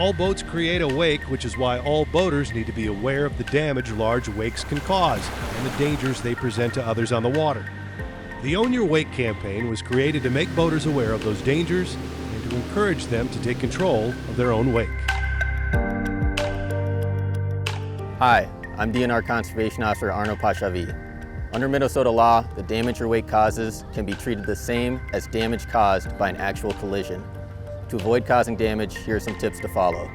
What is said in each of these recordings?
All boats create a wake, which is why all boaters need to be aware of the damage large wakes can cause and the dangers they present to others on the water. The Own Your Wake campaign was created to make boaters aware of those dangers and to encourage them to take control of their own wake. Hi, I'm DNR Conservation Officer Arno Pashavi. Under Minnesota law, the damage your wake causes can be treated the same as damage caused by an actual collision. To avoid causing damage, here are some tips to follow.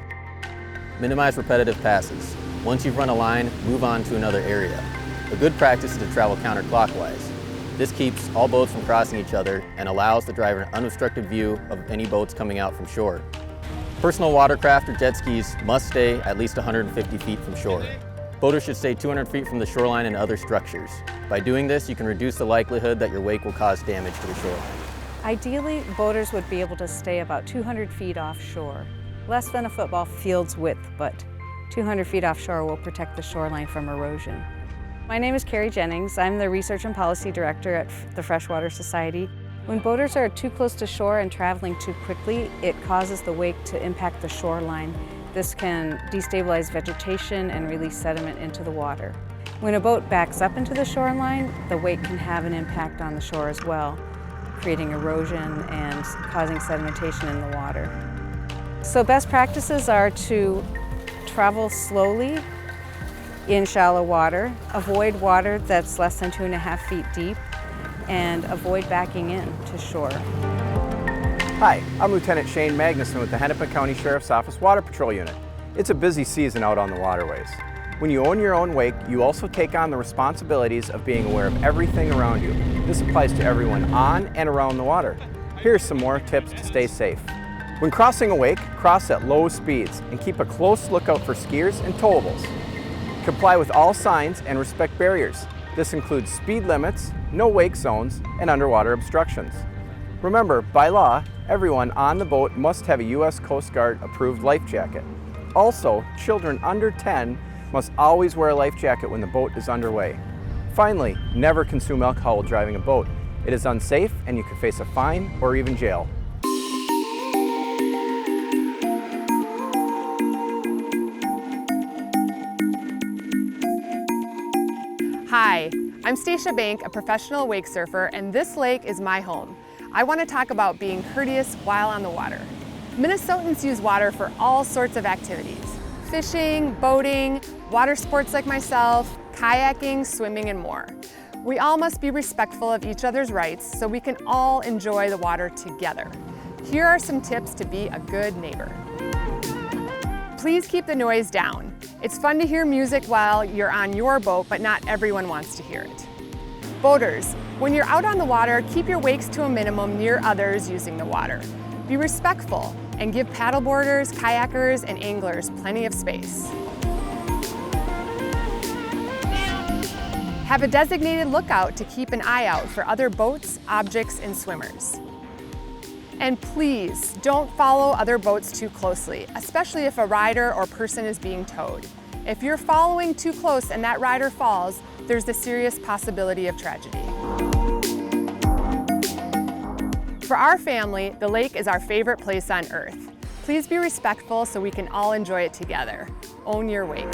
Minimize repetitive passes. Once you've run a line, move on to another area. A good practice is to travel counterclockwise. This keeps all boats from crossing each other and allows the driver an unobstructed view of any boats coming out from shore. Personal watercraft or jet skis must stay at least 150 feet from shore. Boaters should stay 200 feet from the shoreline and other structures. By doing this, you can reduce the likelihood that your wake will cause damage to the shoreline. Ideally, boaters would be able to stay about 200 feet offshore. Less than a football field's width, but 200 feet offshore will protect the shoreline from erosion. My name is Carrie Jennings. I'm the Research and Policy Director at the Freshwater Society. When boaters are too close to shore and traveling too quickly, it causes the wake to impact the shoreline. This can destabilize vegetation and release sediment into the water. When a boat backs up into the shoreline, the wake can have an impact on the shore as well, creating erosion and causing sedimentation in the water. So best practices are to travel slowly in shallow water, avoid water that's less than 2.5 feet deep, and avoid backing in to shore. Hi, I'm Lieutenant Shane Magnuson with the Hennepin County Sheriff's Office Water Patrol Unit. It's a busy season out on the waterways. When you own your own wake, you also take on the responsibilities of being aware of everything around you. This applies to everyone on and around the water. Here's some more tips to stay safe. When crossing a wake, cross at low speeds and keep a close lookout for skiers and towables. Comply with all signs and respect barriers. This includes speed limits, no wake zones, and underwater obstructions. Remember, by law, everyone on the boat must have a U.S. Coast Guard approved life jacket. Also, children under 10 must always wear a life jacket when the boat is underway. Finally, never consume alcohol while driving a boat. It is unsafe and you could face a fine or even jail. Hi, I'm Stacia Bank, a professional wake surfer, and this lake is my home. I want to talk about being courteous while on the water. Minnesotans use water for all sorts of activities: fishing, boating, water sports like myself, kayaking, swimming, and more. We all must be respectful of each other's rights so we can all enjoy the water together. Here are some tips to be a good neighbor. Please keep the noise down. It's fun to hear music while you're on your boat, but not everyone wants to hear it. Boaters, when you're out on the water, keep your wakes to a minimum near others using the water. Be respectful and give paddleboarders, kayakers, and anglers plenty of space. Have a designated lookout to keep an eye out for other boats, objects, and swimmers. And please don't follow other boats too closely, especially if a rider or person is being towed. If you're following too close and that rider falls, there's the serious possibility of tragedy. For our family, the lake is our favorite place on earth. Please be respectful so we can all enjoy it together. Own your wake.